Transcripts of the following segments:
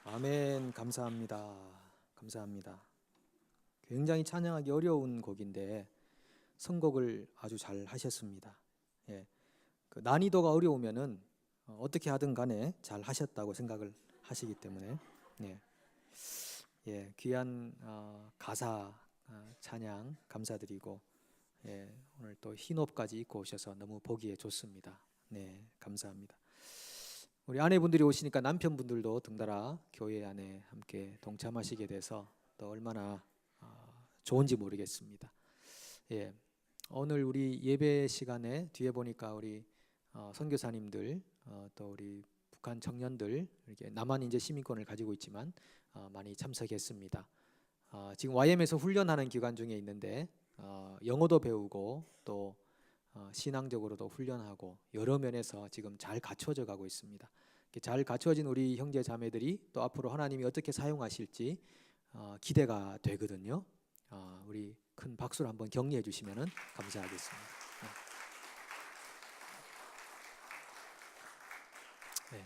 아멘. 감사합니다. 감사합니다. 굉장히 찬양하기 어려운 곡인데 선곡을 아주 잘 하셨습니다. 예, 그 난이도가 어려우면은 어떻게 하든 간에 잘 하셨다고 생각을 하시기 때문에 귀한 가사 찬양 감사드리고 오늘 또 흰옷까지 입고 오셔서 너무 보기에 좋습니다. 네, 감사합니다. 우리 아내분들이 오시니까 남편분들도 덩달아 교회 안에 함께 동참하시게 돼서 또 얼마나 좋은지 모르겠습니다. 오늘 우리 예배 시간에 뒤에 보니까 우리 선교사님들 또 우리 북한 청년들 이렇게 남한 이제 시민권을 가지고 있지만 많이 참석했습니다. 지금 YM에서 훈련하는 기간 중에 있는데 영어도 배우고 또 신앙적으로도 훈련하고 여러 면에서 지금 잘 갖춰져 가고 있습니다. 잘 갖춰진 우리 형제 자매들이 또 앞으로 하나님이 어떻게 사용하실지 기대가 되거든요. 우리 큰 박수로 한번 격려해 주시면 감사하겠습니다. 네.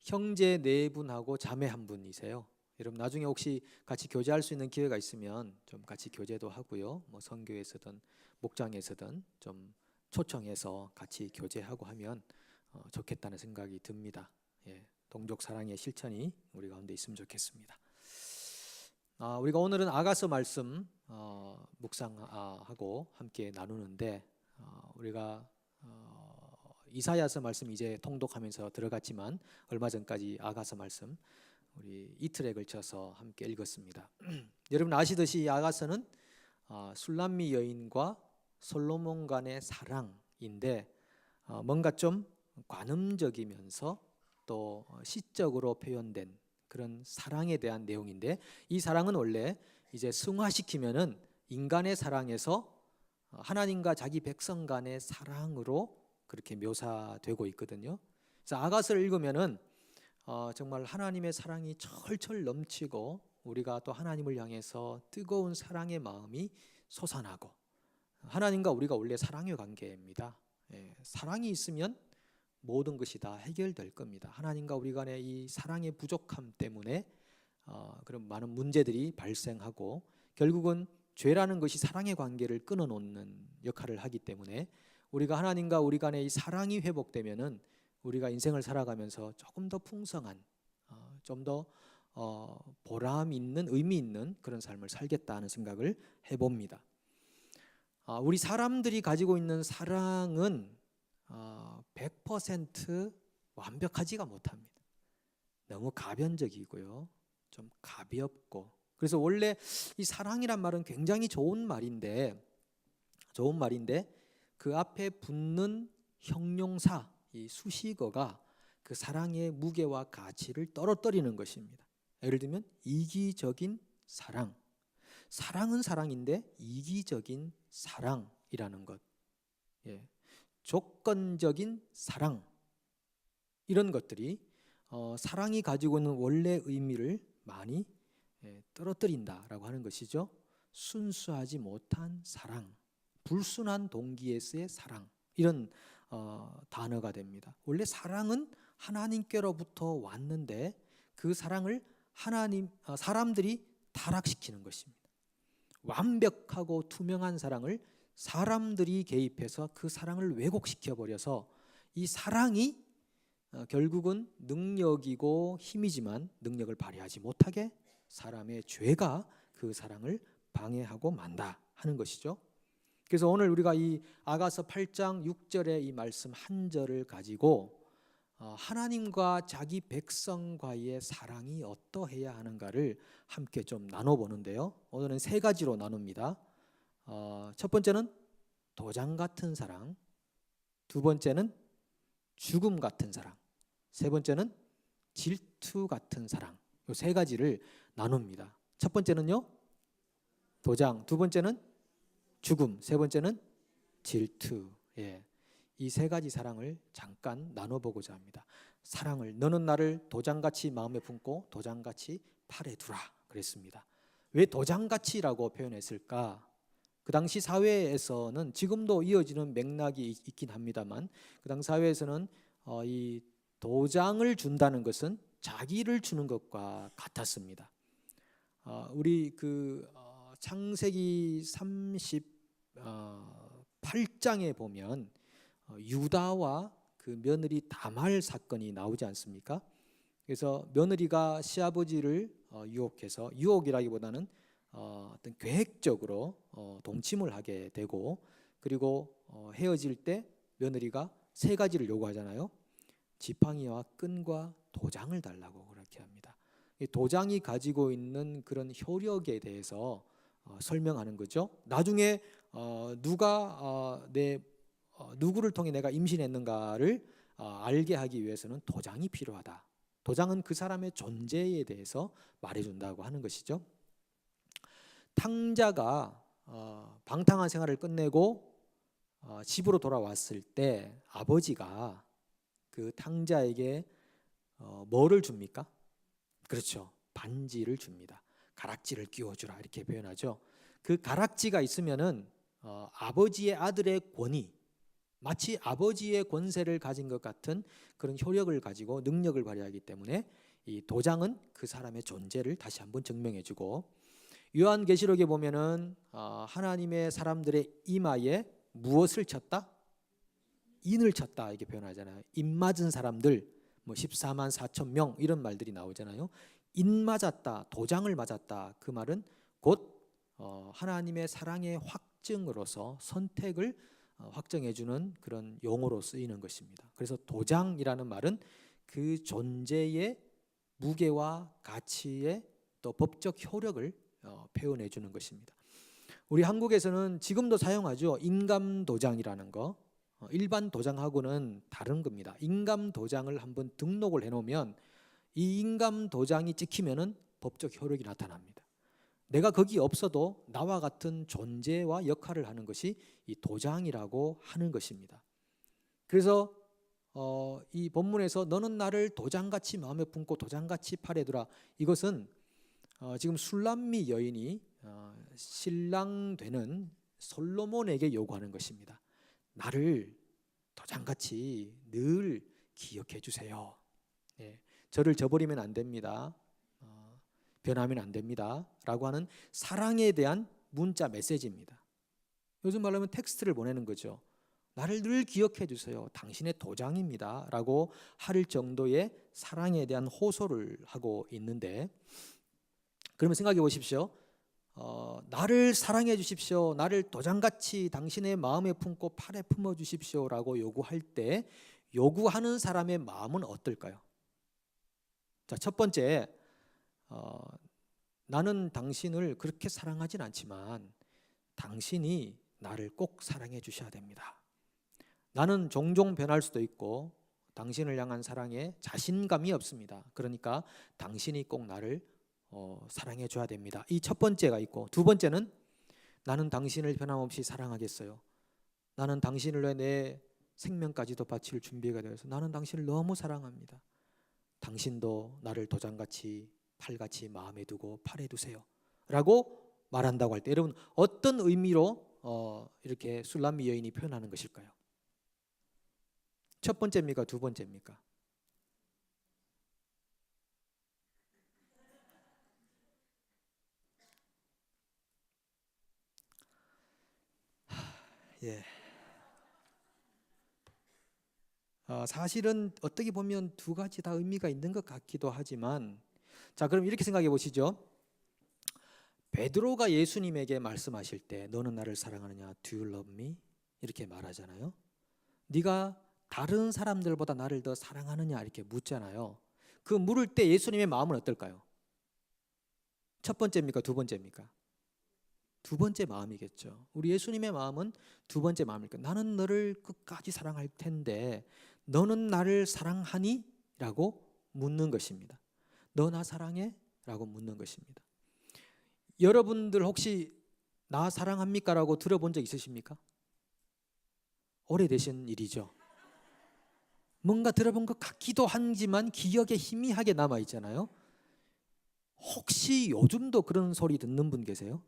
형제 4분하고 자매 1분이세요. 여러분 나중에 혹시 같이 교제할 수 있는 기회가 있으면 좀 같이 교제도 하고요. 뭐 선교에서든 목장에서든 좀 초청해서 같이 교제하고 하면 좋겠다는 생각이 듭니다. 동족 사랑의 실천이 우리 가운데 있으면 좋겠습니다. 우리가 오늘은 아가서 말씀 묵상하고 함께 나누는데 우리가 이사야서 말씀 이제 통독하면서 들어갔지만 얼마 전까지 아가서 말씀 우리 이틀에 걸쳐서 함께 읽었습니다. 여러분 아시듯이 아가서는 술람미 여인과 솔로몬 간의 사랑인데 뭔가 좀 관음적이면서 또 시적으로 표현된 그런 사랑에 대한 내용인데 이 사랑은 원래 이제 승화시키면은 인간의 사랑에서 하나님과 자기 백성 간의 사랑으로 그렇게 묘사되고 있거든요. 그래서 아가서를 읽으면은 정말 하나님의 사랑이 철철 넘치고 우리가 또 하나님을 향해서 뜨거운 사랑의 마음이 솟아나고 하나님과 우리가 원래 사랑의 관계입니다. 사랑이 있으면 모든 것이 다 해결될 겁니다. 하나님과 우리 간의 이 사랑의 부족함 때문에 그런 많은 문제들이 발생하고 결국은 죄라는 것이 사랑의 관계를 끊어놓는 역할을 하기 때문에 우리가 하나님과 우리 간의 이 사랑이 회복되면은 우리가 인생을 살아가면서 조금 더 풍성한 좀 더 보람 있는 의미 있는 그런 삶을 살겠다는 생각을 해봅니다. 우리 사람들이 가지고 있는 사랑은 100% 완벽하지가 못합니다. 너무 가변적이고요. 좀 가볍고 그래서 원래 이 사랑이란 말은 굉장히 좋은 말인데 그 앞에 붙는 형용사 이 수식어가 그 사랑의 무게와 가치를 떨어뜨리는 것입니다. 예를 들면 이기적인 사랑. 사랑은 사랑인데 이기적인 사랑이라는 것. 조건적인 사랑. 이런 것들이 사랑이 가지고 있는 원래 의미를 많이 떨어뜨린다라고 하는 것이죠. 순수하지 못한 사랑, 불순한 동기에서의 사랑 이런 단어가 됩니다. 원래 사랑은 하나님께로부터 왔는데 그 사랑을 사람들이 타락시키는 것입니다. 완벽하고 투명한 사랑을 사람들이 개입해서 그 사랑을 왜곡시켜 버려서 이 사랑이 결국은 능력이고 힘이지만 능력을 발휘하지 못하게 사람의 죄가 그 사랑을 방해하고 만다 하는 것이죠. 그래서 오늘 우리가 이 아가서 8장 6절의 이 말씀 한 절을 가지고 하나님과 자기 백성과의 사랑이 어떠해야 하는가를 함께 좀 나눠보는데요. 오늘은 3가지로 나눕니다. 첫 번째는 도장 같은 사랑, 두 번째는 죽음 같은 사랑, 세 번째는 질투 같은 사랑. 이 3가지를 나눕니다. 첫 번째는요, 도장, 두 번째는 죽음, 세 번째는 질투. 이 3가지 사랑을 잠깐 나눠보고자 합니다. 사랑을 너는 나를 도장같이 마음에 품고 도장같이 팔에 두라 그랬습니다. 왜 도장같이라고 표현했을까? 그 당시 사회에서는 지금도 이어지는 맥락이 있긴 합니다만 그 당시 사회에서는 이 도장을 준다는 것은 자기를 주는 것과 같았습니다. 우리 창세기 38장에 보면 유다와 그 며느리 다말 사건이 나오지 않습니까? 그래서 며느리가 시아버지를 유혹해서, 유혹이라기보다는 어떤 계획적으로 동침을 하게 되고, 그리고 헤어질 때 며느리가 세 가지를 요구하잖아요. 지팡이와 끈과 도장을 달라고 그렇게 합니다. 이 도장이 가지고 있는 그런 효력에 대해서 설명하는 거죠. 나중에 누구를 통해 내가 임신했는가를 알게 하기 위해서는 도장이 필요하다. 도장은 그 사람의 존재에 대해서 말해준다고 하는 것이죠. 탕자가 방탕한 생활을 끝내고 집으로 돌아왔을 때 아버지가 그 탕자에게 뭐를 줍니까? 그렇죠. 반지를 줍니다. 가락지를 끼워주라 이렇게 표현하죠. 그 가락지가 있으면은 아버지의 아들의 권위, 마치 아버지의 권세를 가진 것 같은 그런 효력을 가지고 능력을 발휘하기 때문에 이 도장은 그 사람의 존재를 다시 한번 증명해주고, 요한계시록에 보면은 하나님의 사람들의 이마에 무엇을 쳤다? 인을 쳤다 이렇게 표현하잖아요. 인 맞은 사람들 14만 4천 명 이런 말들이 나오잖아요. 인 맞았다, 도장을 맞았다. 그 말은 곧 하나님의 사랑의 확증으로서 선택을 확정해주는 그런 용어로 쓰이는 것입니다. 그래서 도장이라는 말은 그 존재의 무게와 가치의 또 법적 효력을 표현해주는 것입니다. 우리 한국에서는 지금도 사용하죠. 인감도장이라는 거. 일반 도장하고는 다른 겁니다. 인감도장을 한번 등록을 해놓으면 이 인감도장이 찍히면은 법적 효력이 나타납니다. 내가 거기 없어도 나와 같은 존재와 역할을 하는 것이 이 도장이라고 하는 것입니다. 그래서 이 본문에서 너는 나를 도장같이 마음에 품고 도장같이 팔에 두라, 이것은 지금 술람미 여인이 신랑 되는 솔로몬에게 요구하는 것입니다. 나를 도장같이 늘 기억해 주세요. 저를 저버리면 안 됩니다. 변하면 안 됩니다. 라고 하는 사랑에 대한 문자 메시지입니다. 요즘 말로 하면 텍스트를 보내는 거죠. 나를 늘 기억해 주세요. 당신의 도장입니다. 라고 할 정도의 사랑에 대한 호소를 하고 있는데, 그러면 생각해 보십시오. 나를 사랑해 주십시오. 나를 도장같이 당신의 마음에 품고 팔에 품어 주십시오. 라고 요구할 때 요구하는 사람의 마음은 어떨까요? 자, 첫 번째, 나는 당신을 그렇게 사랑하진 않지만 당신이 나를 꼭 사랑해 주셔야 됩니다. 나는 종종 변할 수도 있고 당신을 향한 사랑에 자신감이 없습니다. 그러니까 당신이 꼭 나를 사랑해 줘야 됩니다. 이 첫 번째가 있고, 두 번째는 나는 당신을 변함없이 사랑하겠어요. 나는 당신을 위해 내 생명까지도 바칠 준비가 되어서 나는 당신을 너무 사랑합니다. 당신도 나를 도장같이 팔같이 마음에 두고 팔에 두세요 라고 말한다고 할 때 여러분 어떤 의미로 이렇게 술람미 여인이 표현하는 것일까요? 첫 번째입니까? 두 번째입니까? 예. 사실은 어떻게 보면 두 가지 다 의미가 있는 것 같기도 하지만, 자, 그럼 이렇게 생각해 보시죠. 베드로가 예수님에게 말씀하실 때 너는 나를 사랑하느냐? Do you love me? 이렇게 말하잖아요. 네가 다른 사람들보다 나를 더 사랑하느냐? 이렇게 묻잖아요. 그 물을 때 예수님의 마음은 어떨까요? 첫 번째입니까? 두 번째입니까? 두 번째 마음이겠죠. 우리 예수님의 마음은 두 번째 마음일까? 나는 너를 끝까지 사랑할 텐데 너는 나를 사랑하니? 라고 묻는 것입니다. 너 나 사랑해? 라고 묻는 것입니다. 여러분들 혹시 나 사랑합니까? 라고 들어본 적 있으십니까? 오래되신 일이죠. 뭔가 들어본 것 같기도 하지만 기억에 희미하게 남아있잖아요. 혹시 요즘도 그런 소리 듣는 분 계세요?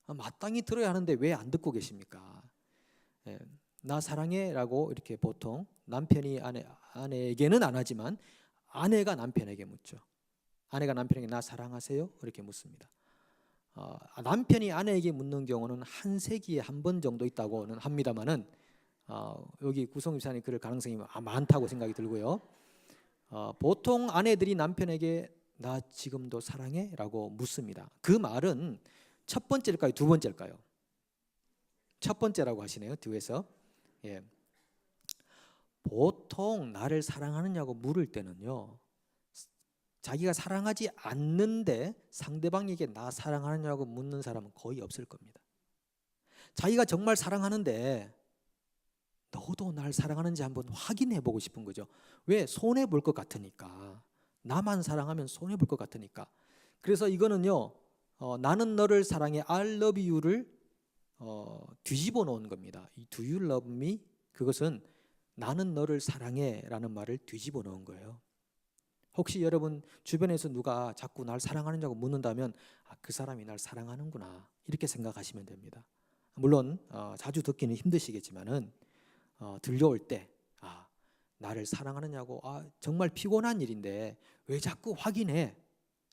마땅히 들어야 하는데 왜 안 듣고 계십니까? 나 사랑해 라고 이렇게 보통 남편이 아내에게는 안 하지만 아내가 남편에게 묻죠. 아내가 남편에게 나 사랑하세요? 이렇게 묻습니다. 남편이 아내에게 묻는 경우는 한 세기에 한 번 정도 있다고는 합니다만은 여기 구성집사님 그럴 가능성이 많다고 생각이 들고요. 보통 아내들이 남편에게 나 지금도 사랑해? 라고 묻습니다. 그 말은 첫 번째일까요? 두 번째일까요? 첫 번째라고 하시네요. 뒤에서. 예. 보통 나를 사랑하느냐고 물을 때는요, 자기가 사랑하지 않는데 상대방에게 나 사랑하느냐고 묻는 사람은 거의 없을 겁니다. 자기가 정말 사랑하는데 너도 날 사랑하는지 한번 확인해 보고 싶은 거죠. 왜? 손해 볼 것 같으니까. 나만 사랑하면 손해 볼 것 같으니까. 그래서 이거는요, 나는 너를 사랑해 I love you를 뒤집어 놓은 겁니다. 이 Do you love me? 그것은 나는 너를 사랑해 라는 말을 뒤집어 놓은 거예요. 혹시 여러분 주변에서 누가 자꾸 날 사랑하느냐고 묻는다면 그 사람이 날 사랑하는구나 이렇게 생각하시면 됩니다. 물론 자주 듣기는 힘드시겠지만은 들려올 때 나를 사랑하느냐고 정말 피곤한 일인데 왜 자꾸 확인해?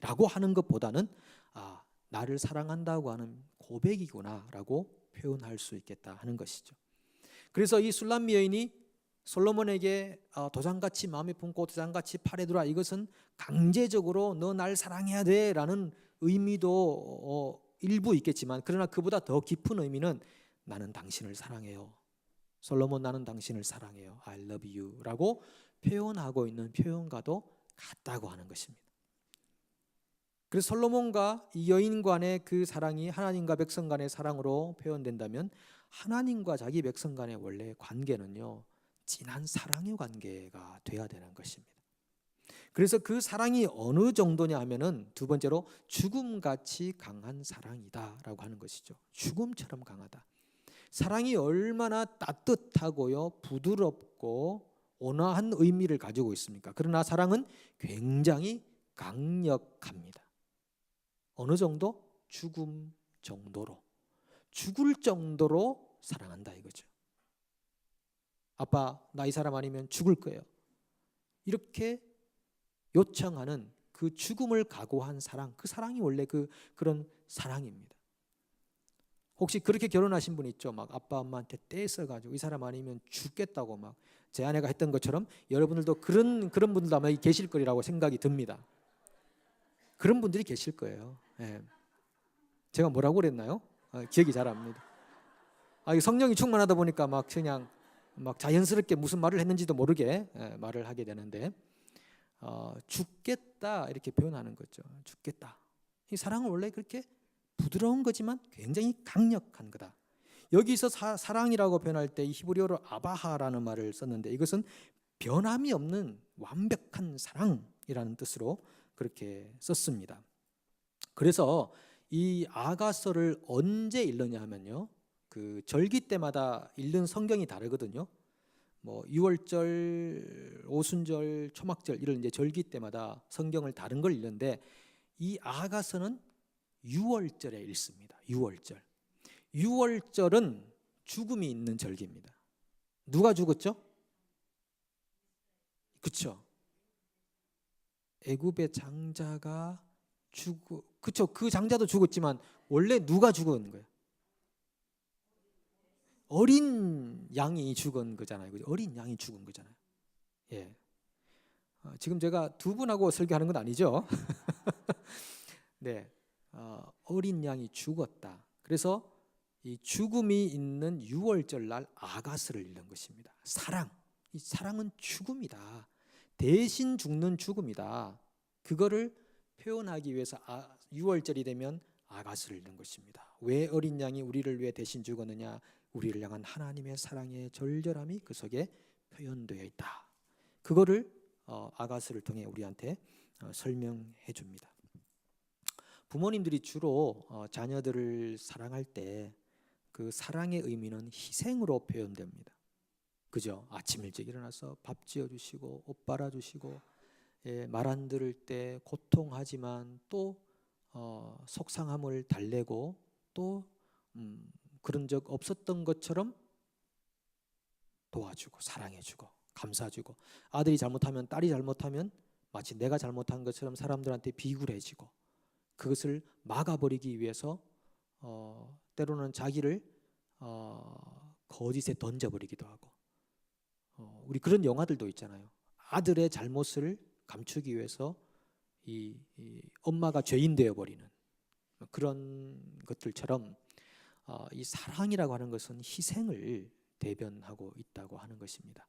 라고 하는 것보다는 나를 사랑한다고 하는 고백이구나 라고 표현할 수 있겠다 하는 것이죠. 그래서 이 술람 여인이 솔로몬에게 도장같이 마음에 품고 도장같이 팔에 두라, 이것은 강제적으로 너 날 사랑해야 돼 라는 의미도 일부 있겠지만, 그러나 그보다 더 깊은 의미는 나는 당신을 사랑해요. 솔로몬 나는 당신을 사랑해요. I love you 라고 표현하고 있는 표현과도 같다고 하는 것입니다. 그래서 솔로몬과 이 여인 간의 그 사랑이 하나님과 백성 간의 사랑으로 표현된다면 하나님과 자기 백성 간의 원래 관계는요, 진한 사랑의 관계가 돼야 되는 것입니다. 그래서 그 사랑이 어느 정도냐 하면은 두 번째로 죽음같이 강한 사랑이다라고 하는 것이죠. 죽음처럼 강하다. 사랑이 얼마나 따뜻하고요, 부드럽고 온화한 의미를 가지고 있습니까? 그러나 사랑은 굉장히 강력합니다. 어느 정도? 죽음 정도로, 죽을 정도로 사랑한다 이거죠. 아빠, 나 이 사람 아니면 죽을 거예요. 이렇게 요청하는 그 죽음을 각오한 사랑, 그 사랑이 원래 그런 사랑입니다. 혹시 그렇게 결혼하신 분 있죠? 막 아빠 엄마한테 떼써가지고 이 사람 아니면 죽겠다고 막 제 아내가 했던 것처럼 여러분들도 그런 분들도 아마 계실 거리라고 생각이 듭니다. 그런 분들이 계실 거예요. 예. 제가 뭐라고 그랬나요? 기억이 잘 안 납니다. 성령이 충만하다 보니까 막 그냥 막 자연스럽게 무슨 말을 했는지도 모르게 말을 하게 되는데 죽겠다 이렇게 표현하는 거죠. 죽겠다. 이 사랑은 원래 그렇게 부드러운 거지만 굉장히 강력한 거다. 여기서 사랑이라고 표현할 때 히브리어로 아바하라는 말을 썼는데 이것은 변함이 없는 완벽한 사랑이라는 뜻으로 그렇게 썼습니다. 그래서 이 아가서를 언제 읽느냐 하면요, 그 절기 때마다 읽는 성경이 다르거든요. 뭐 유월절, 오순절, 초막절 이런 이제 절기 때마다 성경을 다른 걸 읽는데 이 아가서는 유월절에 읽습니다. 유월절. 유월절은 죽음이 있는 절기입니다. 누가 죽었죠? 그렇죠. 애굽의 장자가 그렇죠. 그 장자도 죽었지만 원래 누가 죽은 거예요? 어린 양이 죽은 거잖아요. 어린 양이 죽은 거잖아요. 예. 지금 제가 두 분하고 설교하는 건 아니죠. 네. 어린 양이 죽었다. 그래서 이 죽음이 있는 유월절 날 아가스를 읽는 것입니다. 사랑. 이 사랑은 죽음이다. 대신 죽는 죽음이다. 그거를 표현하기 위해서 유월절이 되면 아가스를 읽는 것입니다. 왜 어린 양이 우리를 위해 대신 죽었느냐? 우리를 향한 하나님의 사랑의 절절함이 그 속에 표현되어 있다. 그거를 아가스를 통해 우리한테 설명해 줍니다. 부모님들이 주로 자녀들을 사랑할 때 그 사랑의 의미는 희생으로 표현됩니다. 그죠? 아침 일찍 일어나서 밥 지어주시고 옷 빨아주시고, 말 안 들을 때 고통하지만 또 속상함을 달래고 또 그런 적 없었던 것처럼 도와주고 사랑해주고, 감싸주고, 아들이 잘못하면, 딸이 잘못하면 마치 내가 잘못한 것처럼 사람들한테 비굴해지고, 그것을 막아버리기 위해서 때로는 자기를 거짓에 던져버리기도 하고, 우리 그런 영화들도 있잖아요. 아들의 잘못을 감추기 위해서 이 엄마가 죄인 되어버리는 그런 것들처럼 이 사랑이라고 하는 것은 희생을 대변하고 있다고 하는 것입니다.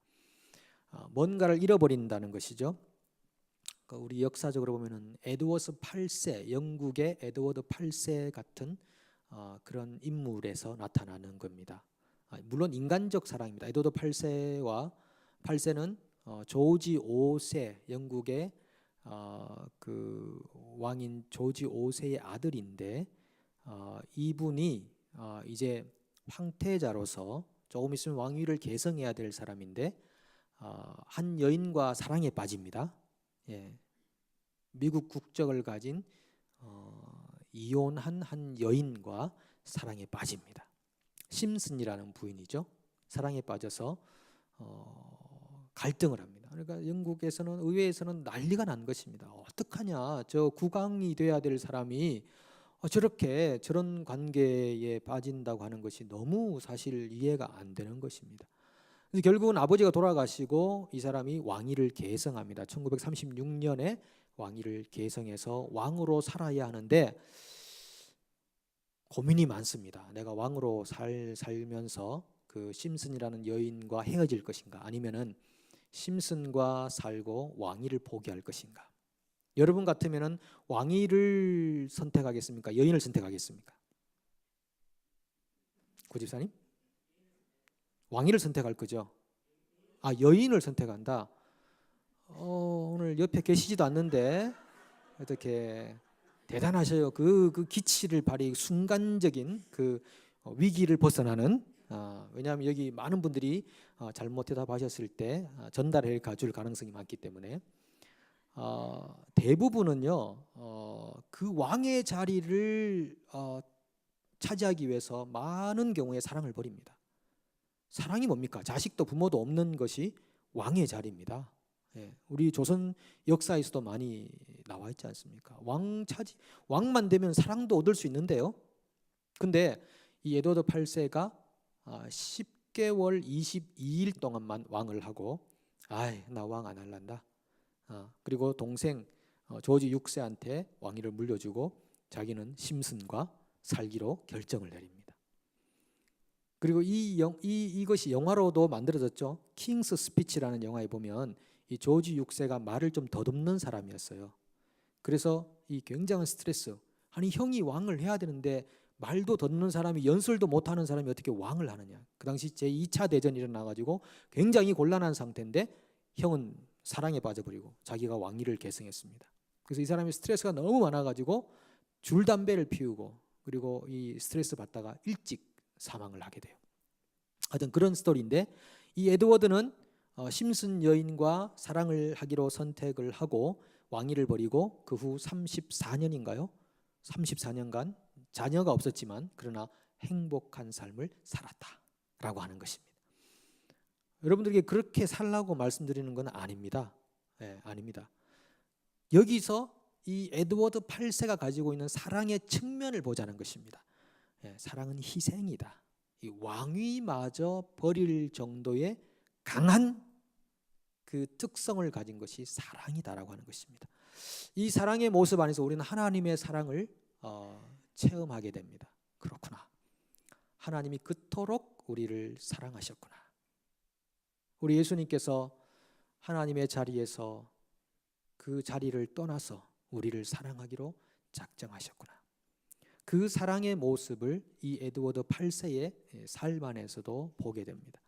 뭔가를 잃어버린다는 것이죠. 우리 역사적으로 보면은 에드워드 8세, 영국의 에드워드 8세 같은 그런 인물에서 나타나는 겁니다. 물론 인간적 사랑입니다. 에드워드 8세는 조지 5세, 영국의 그 왕인 조지 5세의 아들인데, 이분이 이제 황태자로서 조금 있으면 왕위를 계승해야 될 사람인데 한 여인과 사랑에 빠집니다. 예. 미국 국적을 가진 이혼한 한 여인과 사랑에 빠집니다. 심슨이라는 부인이죠. 사랑에 빠져서 갈등을 합니다. 그러니까 영국에서는, 의회에서는 난리가 난 것입니다. 어떡하냐, 저 국왕이 돼야 될 사람이 저렇게 저런 관계에 빠진다고 하는 것이 너무 사실 이해가 안 되는 것입니다. 그래서 결국은 아버지가 돌아가시고 이 사람이 왕위를 계승합니다. 1936년에 왕위를 계승해서 왕으로 살아야 하는데 고민이 많습니다. 내가 왕으로 살면서 그 심슨이라는 여인과 헤어질 것인가, 아니면은 심슨과 살고 왕위를 포기할 것인가. 여러분 같으면은 왕위를 선택하겠습니까? 여인을 선택하겠습니까? 고집사님? 왕위를 선택할 거죠. 여인을 선택한다. 오늘 옆에 계시지도 않는데 어떻게 대단하셔요. 그 기치를 발휘, 순간적인 그 위기를 벗어나는. 왜냐하면 여기 많은 분들이 잘못 대답하셨을 때 전달해 가줄 가능성이 많기 때문에 대부분은요 그 왕의 자리를 차지하기 위해서 많은 경우에 사랑을 버립니다. 사랑이 뭡니까? 자식도 부모도 없는 것이 왕의 자리입니다. 예, 우리 조선 역사에서도 많이 나와 있지 않습니까? 왕만 되면 사랑도 얻을 수 있는데요. 근데 이 에드워드 8세가 10개월 22일 동안만 왕을 하고, 나 왕 안 할란다. 그리고 동생 조지 6세한테 왕위를 물려주고 자기는 심슨과 살기로 결정을 내립니다. 그리고 이것이 영화로도 만들어졌죠. 킹스 스피치라는 영화에 보면 이 조지 6세가 말을 좀 더듬는 사람이었어요. 그래서 이 굉장한 스트레스, 아니 형이 왕을 해야 되는데 말도 더듬는 사람이, 연설도 못하는 사람이 어떻게 왕을 하느냐. 그 당시 제2차 대전이 일어나가지고 굉장히 곤란한 상태인데 형은 사랑에 빠져버리고 자기가 왕위를 계승했습니다. 그래서 이 사람이 스트레스가 너무 많아가지고 줄담배를 피우고, 그리고 이 스트레스 받다가 일찍 사망을 하게 돼요. 하여튼 그런 스토리인데, 이 에드워드는 심슨 여인과 사랑을 하기로 선택을 하고 왕위를 버리고 그 후 34년인가요? 34년간 자녀가 없었지만 그러나 행복한 삶을 살았다라고 하는 것입니다. 여러분들에게 그렇게 살라고 말씀드리는 건 아닙니다. 아닙니다. 여기서 이 에드워드 8세가 가지고 있는 사랑의 측면을 보자는 것입니다. 사랑은 희생이다. 이 왕위마저 버릴 정도의 강한 그 특성을 가진 것이 사랑이다라고 하는 것입니다. 이 사랑의 모습 안에서 우리는 하나님의 사랑을 체험하게 됩니다. 그렇구나. 하나님이 그토록 우리를 사랑하셨구나. 우리 예수님께서 하나님의 자리에서 그 자리를 떠나서 우리를 사랑하기로 작정하셨구나. 그 사랑의 모습을 이 에드워드 8세의 삶 안에서도 보게 됩니다.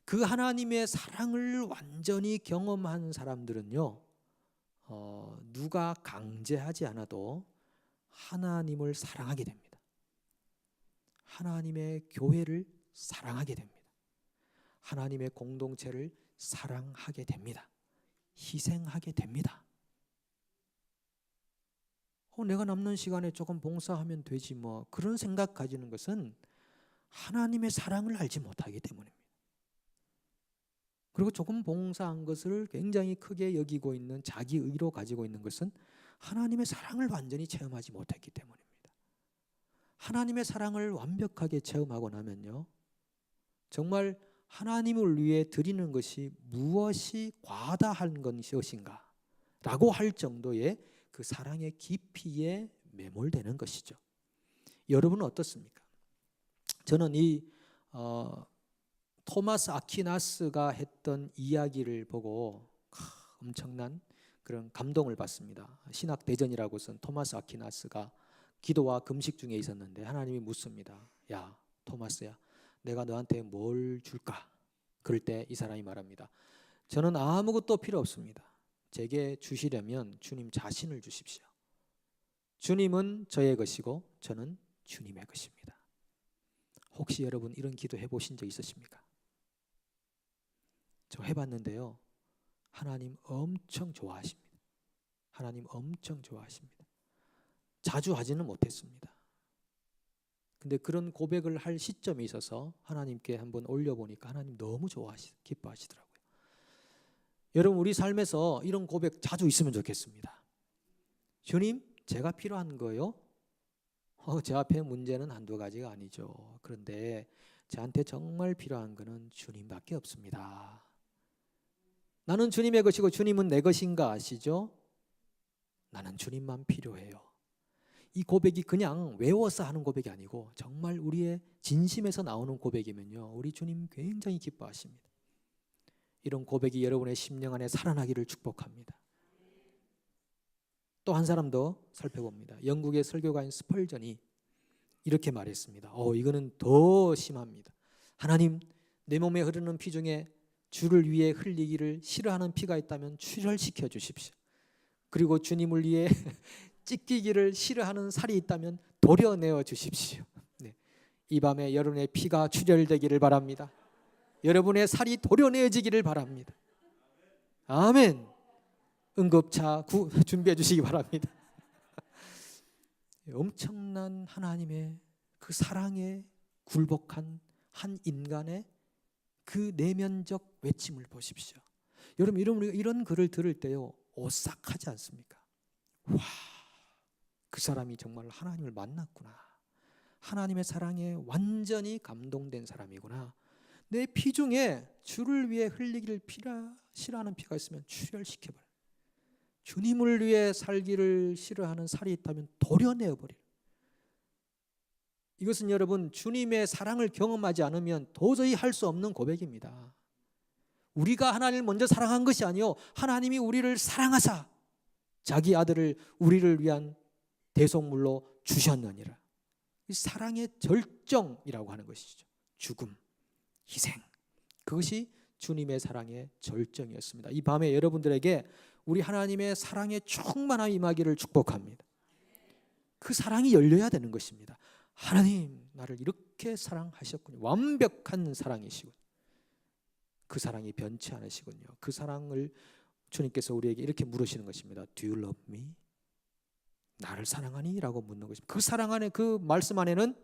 그 하나님의 사랑을 완전히 경험한 사람들은요, 누가 강제하지 않아도 하나님을 사랑하게 됩니다. 하나님의 교회를 사랑하게 됩니다. 하나님의 공동체를 사랑하게 됩니다. 희생하게 됩니다. 내가 남는 시간에 조금 봉사하면 되지 뭐, 그런 생각 가지는 것은 하나님의 사랑을 알지 못하기 때문입니다. 그리고 조금 봉사한 것을 굉장히 크게 여기고 있는 자기 의로 가지고 있는 것은 하나님의 사랑을 완전히 체험하지 못했기 때문입니다. 하나님의 사랑을 완벽하게 체험하고 나면요, 정말 하나님을 위해 드리는 것이 무엇이 과다한 것인가 라고 할 정도의 그 사랑의 깊이에 매몰되는 것이죠. 여러분은 어떻습니까? 저는 이 토마스 아퀴나스가 했던 이야기를 보고 엄청난 그런 감동을 받습니다. 신학대전이라고 쓴 토마스 아퀴나스가 기도와 금식 중에 있었는데 하나님이 묻습니다. 야, 토마스야, 내가 너한테 뭘 줄까? 그럴 때 이 사람이 말합니다. 저는 아무것도 필요 없습니다. 제게 주시려면 주님 자신을 주십시오. 주님은 저의 것이고 저는 주님의 것입니다. 혹시 여러분 이런 기도 해보신 적 있으십니까? 저 해봤는데요, 하나님 엄청 좋아하십니다. 하나님 엄청 좋아하십니다. 자주 하지는 못했습니다. 근데 그런 고백을 할 시점이 있어서 하나님께 한번 올려보니까 하나님 너무 기뻐하시더라고요. 여러분, 우리 삶에서 이런 고백 자주 있으면 좋겠습니다. 주님, 제가 필요한 거요? 제 앞에 문제는 한두 가지가 아니죠. 그런데 저한테 정말 필요한 거는 주님밖에 없습니다. 나는 주님의 것이고 주님은 내 것인가 아시죠? 나는 주님만 필요해요. 이 고백이 그냥 외워서 하는 고백이 아니고 정말 우리의 진심에서 나오는 고백이면요, 우리 주님 굉장히 기뻐하십니다. 이런 고백이 여러분의 심령 안에 살아나기를 축복합니다. 또 한 사람 더 살펴봅니다. 영국의 설교가인 스펄전이 이렇게 말했습니다. 이거는 더 심합니다. 하나님, 내 몸에 흐르는 피 중에 주를 위해 흘리기를 싫어하는 피가 있다면 출혈시켜 주십시오. 그리고 주님을 위해 찢기기를 싫어하는 살이 있다면 도려내어 주십시오. 네. 이 밤에 여러분의 피가 출혈되기를 바랍니다. 여러분의 살이 도려내어지기를 바랍니다. 아멘. 응급차 준비해 주시기 바랍니다. 엄청난 하나님의 그 사랑에 굴복한 한 인간의 그 내면적 외침을 보십시오. 여러분, 이런 글을 들을 때요, 오싹하지 않습니까? 와, 그 사람이 정말 하나님을 만났구나. 하나님의 사랑에 완전히 감동된 사람이구나. 내 피 중에 주를 위해 흘리기를 싫어하는 피가 있으면 출혈시켜버려. 주님을 위해 살기를 싫어하는 살이 있다면 도려내어버려. 이것은 여러분, 주님의 사랑을 경험하지 않으면 도저히 할 수 없는 고백입니다. 우리가 하나님을 먼저 사랑한 것이 아니요, 하나님이 우리를 사랑하사 자기 아들을 우리를 위한 대속물로 주셨느니라. 이 사랑의 절정이라고 하는 것이죠. 죽음, 희생, 그것이 주님의 사랑의 절정이었습니다. 이 밤에 여러분들에게 우리 하나님의 사랑의 충만함이 임하기를 축복합니다. 그 사랑이 열려야 되는 것입니다. 하나님, 나를 이렇게 사랑하셨군요. 완벽한 사랑이시군요. 그 사랑이 변치 않으시군요. 그 사랑을 주님께서 우리에게 이렇게 물으시는 것입니다. Do you love me? 나를 사랑하니? 라고 묻는 것입니다. 그 사랑 안에, 그 말씀 안에는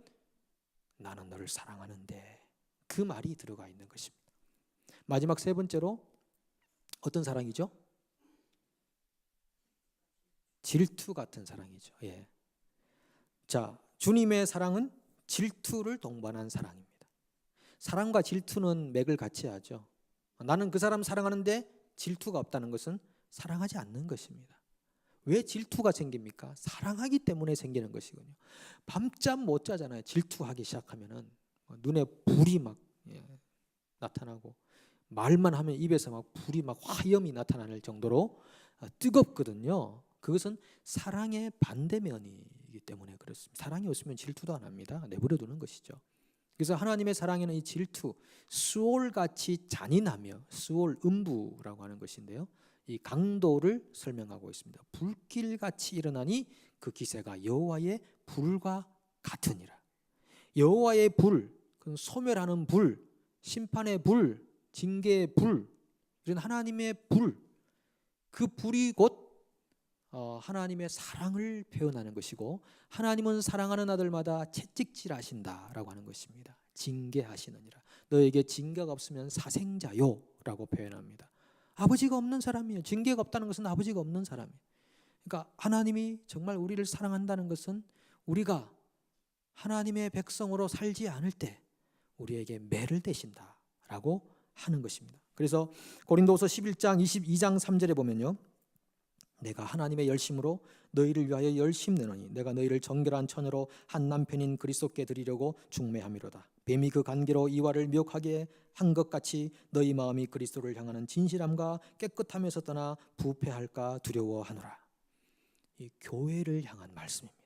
나는 너를 사랑하는데, 그 말이 들어가 있는 것입니다. 마지막 세 번째로 어떤 사랑이죠? 질투 같은 사랑이죠. 예. 자, 주님의 사랑은 질투를 동반한 사랑입니다. 사랑과 질투는 맥을 같이 하죠. 나는 그 사람 사랑하는데 질투가 없다는 것은 사랑하지 않는 것입니다. 왜 질투가 생깁니까? 사랑하기 때문에 생기는 것이군요. 밤잠 못 자잖아요. 질투하기 시작하면은 눈에 불이 막 나타나고, 말만 하면 입에서 막 불이 막 화염이 나타날 정도로 뜨겁거든요. 그것은 사랑의 반대면이기 때문에 그렇습니다. 사랑이 없으면 질투도 안 합니다. 내버려 두는 것이죠. 그래서 하나님의 사랑에는 이 질투, 수올같이 잔인하며, 수올 음부라고 하는 것인데요, 이 강도를 설명하고 있습니다. 불길같이 일어나니 그 기세가 여호와의 불과 같으니라. 여호와의 불, 그 소멸하는 불, 심판의 불, 징계의 불, 이런 하나님의 불, 그 불이 곧 하나님의 사랑을 표현하는 것이고, 하나님은 사랑하는 아들마다 채찍질하신다라고 하는 것입니다. 징계하시느니라. 너에게 징계가 없으면 사생자요 징계로라고 표현합니다. 아버지가 없는 사람이에요. 징계가 없다는 것은 아버지가 없는 사람이에요. 그러니까 하나님이 정말 우리를 사랑한다는 것은 우리가 하나님의 백성으로 살지 않을 때 우리에게 매를 대신다라고 하는 것입니다. 그래서 고린도후서 11장 22장 3절에 보면요, 내가 하나님의 열심으로 너희를 위하여 열심내노니 내가 너희를 정결한 처녀로 한 남편인 그리스도께 드리려고 중매함이로다. 뱀이 그 관계로 이와를 미혹하게 한 것 같이 너희 마음이 그리스도를 향하는 진실함과 깨끗함에서 떠나 부패할까 두려워하노라. 이 교회를 향한 말씀입니다.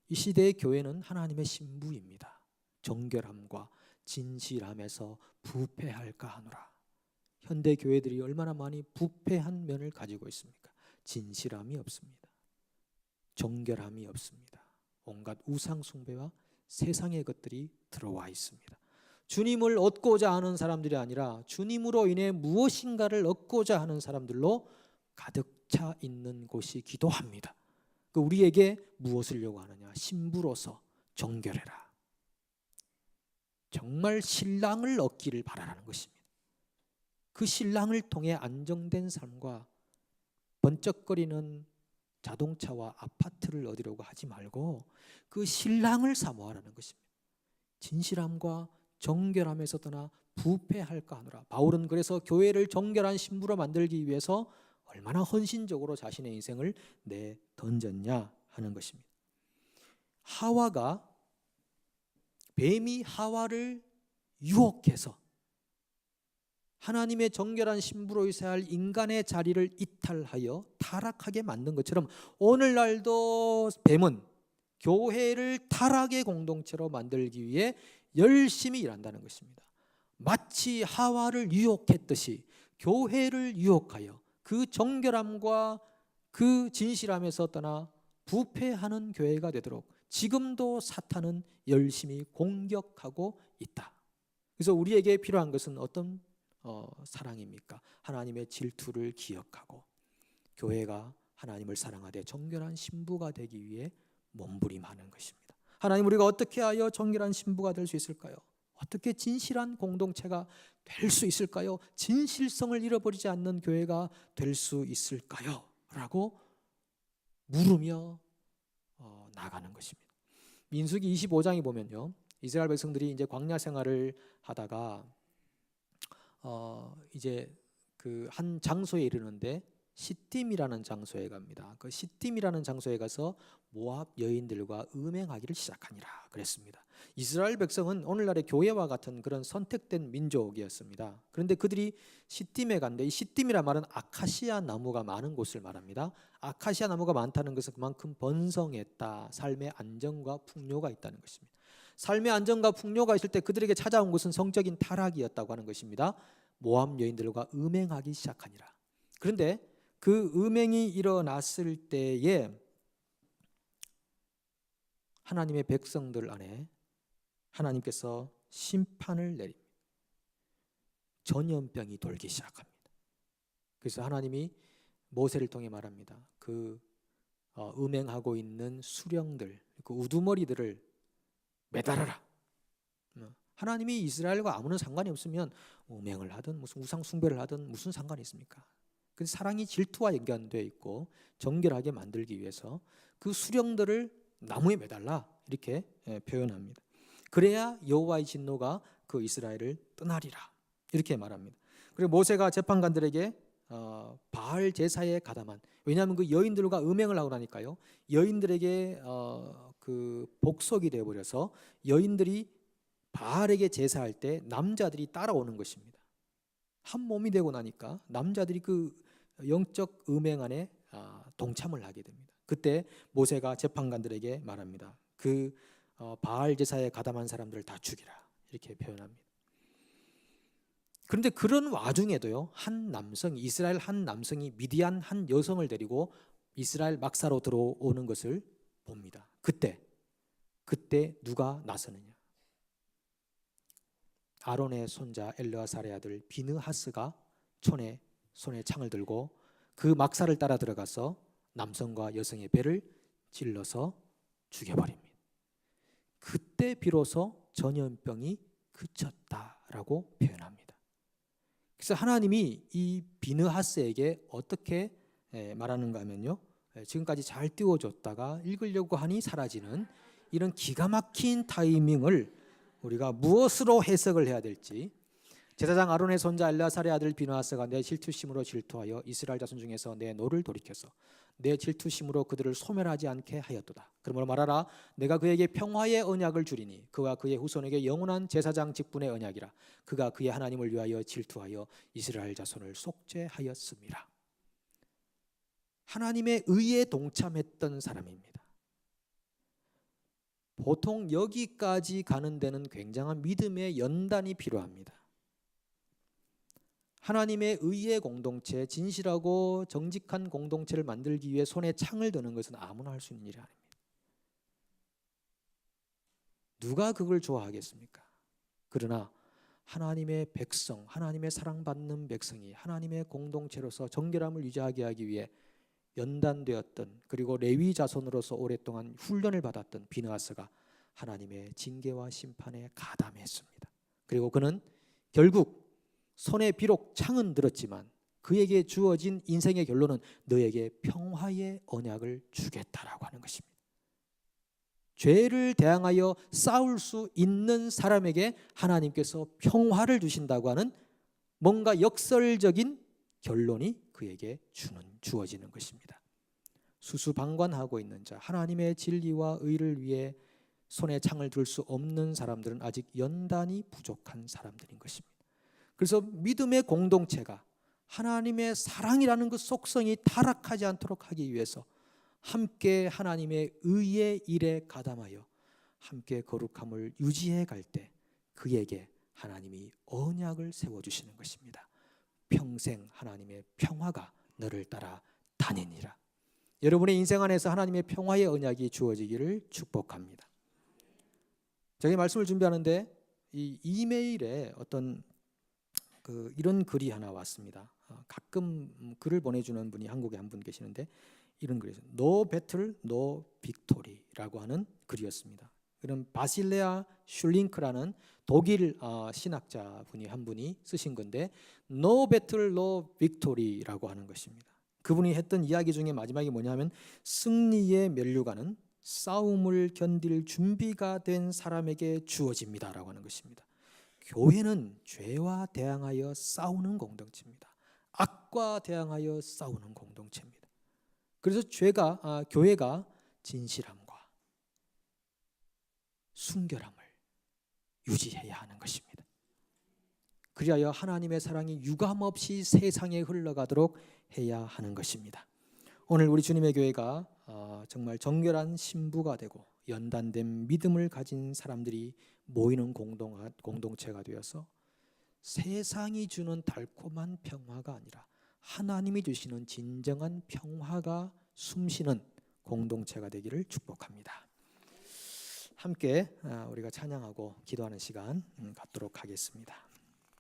이 시대의 교회는 하나님의 신부입니다. 정결함과 진실함에서 부패할까 하노라. 현대 교회들이 얼마나 많이 부패한 면을 가지고 있습니까? 진실함이 없습니다. 정결함이 없습니다. 온갖 우상 숭배와 세상의 것들이 들어와 있습니다. 주님을 얻고자 하는 사람들이 아니라 주님으로 인해 무엇인가를 얻고자 하는 사람들로 가득 차 있는 곳이 기도합니다. 우리에게 무엇을 요구하느냐? 신부로서 정결해라. 정말 신랑을 얻기를 바라라는 것입니다. 그 신랑을 통해 안정된 삶과 번쩍거리는 자동차와 아파트를 얻으려고 하지 말고 그 신랑을 사모하라는 것입니다. 진실함과 정결함에서 떠나 부패할까 하노라. 바울은 그래서 교회를 정결한 신부로 만들기 위해서 얼마나 헌신적으로 자신의 인생을 내던졌냐 하는 것입니다. 하와가, 뱀이 하와를 유혹해서 하나님의 정결한 신부로 있어야 할 인간의 자리를 이탈하여 타락하게 만든 것처럼 오늘날도 뱀은 교회를 타락의 공동체로 만들기 위해 열심히 일한다는 것입니다. 마치 하와를 유혹했듯이 교회를 유혹하여 그 정결함과 그 진실함에서 떠나 부패하는 교회가 되도록 지금도 사탄은 열심히 공격하고 있다. 그래서 우리에게 필요한 것은 어떤 사랑입니까? 하나님의 질투를 기억하고 교회가 하나님을 사랑하되 정결한 신부가 되기 위해 몸부림하는 것입니다. 하나님, 우리가 어떻게 하여 정결한 신부가 될 수 있을까요? 어떻게 진실한 공동체가 될 수 있을까요? 진실성을 잃어버리지 않는 교회가 될 수 있을까요? 라고 물으며 나가는 것입니다. 민수기 25장에 보면요, 이스라엘 백성들이 이제 광야 생활을 하다가 이제 그 한 장소에 이르는데 시딤이라는 장소에 갑니다. 그 시딤이라는 장소에 가서 모압 여인들과 음행하기를 시작하니라 그랬습니다. 이스라엘 백성은 오늘날의 교회와 같은 그런 선택된 민족이었습니다. 그런데 그들이 시딤에 간데, 이 시딤이란 말은 아카시아 나무가 많은 곳을 말합니다. 아카시아 나무가 많다는 것은 그만큼 번성했다, 삶의 안정과 풍요가 있다는 것입니다. 삶의 안정과 풍요가 있을 때 그들에게 찾아온 것은 성적인 타락이었다고 하는 것입니다. 모압 여인들과 음행하기 시작하니라. 그런데 그 음행이 일어났을 때에 하나님의 백성들 안에 하나님께서 심판을 내립니다. 전염병이 돌기 시작합니다. 그래서 하나님이 모세를 통해 말합니다. 그 음행하고 있는 수령들, 그 우두머리들을 매달아라. 하나님이 이스라엘과 아무런 상관이 없으면 음행을 하든 무슨 우상 숭배를 하든 무슨 상관이 있습니까? 그 사랑이 질투와 연관되어 있고 정결하게 만들기 위해서 그 수령들을 나무에 매달라, 이렇게 표현합니다. 그래야 여호와의 진노가 그 이스라엘을 떠나리라, 이렇게 말합니다. 그리고 모세가 재판관들에게 바알 제사에 가담한, 왜냐하면 그 여인들과 음행을 하고 나니까요, 여인들에게 그 복속이 되어버려서 여인들이 바알에게 제사할 때 남자들이 따라오는 것입니다. 한 몸이 되고 나니까 남자들이 그 영적 음행 안에 동참을 하게 됩니다. 그때 모세가 재판관들에게 말합니다. 그 바알 제사에 가담한 사람들을 다 죽이라, 이렇게 표현합니다. 그런데 그런 와중에도요, 한 남성이, 이스라엘 한 남성이 미디안 한 여성을 데리고 이스라엘 막사로 들어오는 것을 봅니다. 그때 누가 나서느냐? 아론의 손자 엘르아살의 아들 비느하스가 손에 창을 들고 그 막사를 따라 들어가서 남성과 여성의 배를 찔러서 죽여버립니다. 그때 비로소 전염병이 그쳤다라고 표현합니다. 그래서 하나님이 이 비느하스에게 어떻게 말하는가 하면요, 지금까지 잘 띄워줬다가 읽으려고 하니 사라지는 이런 기가 막힌 타이밍을 우리가 무엇으로 해석을 해야 될지, 제사장 아론의 손자 엘르아살의 아들 비느하스가 내 질투심으로 질투하여 이스라엘 자손 중에서 내 노를 돌이켜서 내 질투심으로 그들을 소멸하지 않게 하였도다. 그러므로 말하라, 내가 그에게 평화의 언약을 주리니 그와 그의 후손에게 영원한 제사장 직분의 언약이라. 그가 그의 하나님을 위하여 질투하여 이스라엘 자손을 속죄하였습니다. 하나님의 의에 동참했던 사람입니다. 보통 여기까지 가는 데는 굉장한 믿음의 연단이 필요합니다. 하나님의 의의 공동체, 진실하고 정직한 공동체를 만들기 위해 손에 창을 드는 것은 아무나 할 수 있는 일이 아닙니다. 누가 그걸 좋아하겠습니까? 그러나 하나님의 백성, 하나님의 사랑받는 백성이 하나님의 공동체로서 정결함을 유지하게 하기 위해 연단되었던, 그리고 레위 자손으로서 오랫동안 훈련을 받았던 비느하스가 하나님의 징계와 심판에 가담했습니다. 그리고 그는 결국 손에 비록 창은 들었지만 그에게 주어진 인생의 결론은 너에게 평화의 언약을 주겠다라고 하는 것입니다. 죄를 대항하여 싸울 수 있는 사람에게 하나님께서 평화를 주신다고 하는 뭔가 역설적인 결론이 그에게 주어지는 것입니다. 수수방관하고 있는 자, 하나님의 진리와 의를 위해 손에 창을 들 수 없는 사람들은 아직 연단이 부족한 사람들인 것입니다. 그래서 믿음의 공동체가 하나님의 사랑이라는 그 속성이 타락하지 않도록 하기 위해서 함께 하나님의 의의 일에 가담하여 함께 거룩함을 유지해 갈 때 그에게 하나님이 언약을 세워주시는 것입니다. 평생 하나님의 평화가 너를 따라 다니니라. 여러분의 인생 안에서 하나님의 평화의 언약이 주어지기를 축복합니다. 제가 말씀을 준비하는데 이 이메일에 어떤 이런 글이 하나 왔습니다. 가끔 글을 보내주는 분이 한국에 한 분 계시는데 이런 글이었어요. No battle, no victory라고 하는 글이었습니다. 그럼 바실레아 슐링크라는 독일 신학자 분이 한 분이 쓰신 건데 No battle, no victory라고 하는 것입니다. 그분이 했던 이야기 중에 마지막이 뭐냐면 승리의 면류관은 싸움을 견딜 준비가 된 사람에게 주어집니다라고 하는 것입니다. 교회는 죄와 대항하여 싸우는 공동체입니다. 악과 대항하여 싸우는 공동체입니다. 그래서 교회가 진실함과 순결함을 유지해야 하는 것입니다. 그리하여 하나님의 사랑이 유감없이 세상에 흘러가도록 해야 하는 것입니다. 오늘 우리 주님의 교회가 정말 정결한 신부가 되고 연단된 믿음을 가진 사람들이 모이는 공동체가 되어서 세상이 주는 달콤한 평화가 아니라 하나님이 주시는 진정한 평화가 숨쉬는 공동체가 되기를 축복합니다. 함께 우리가 찬양하고 기도하는 시간 갖도록 하겠습니다.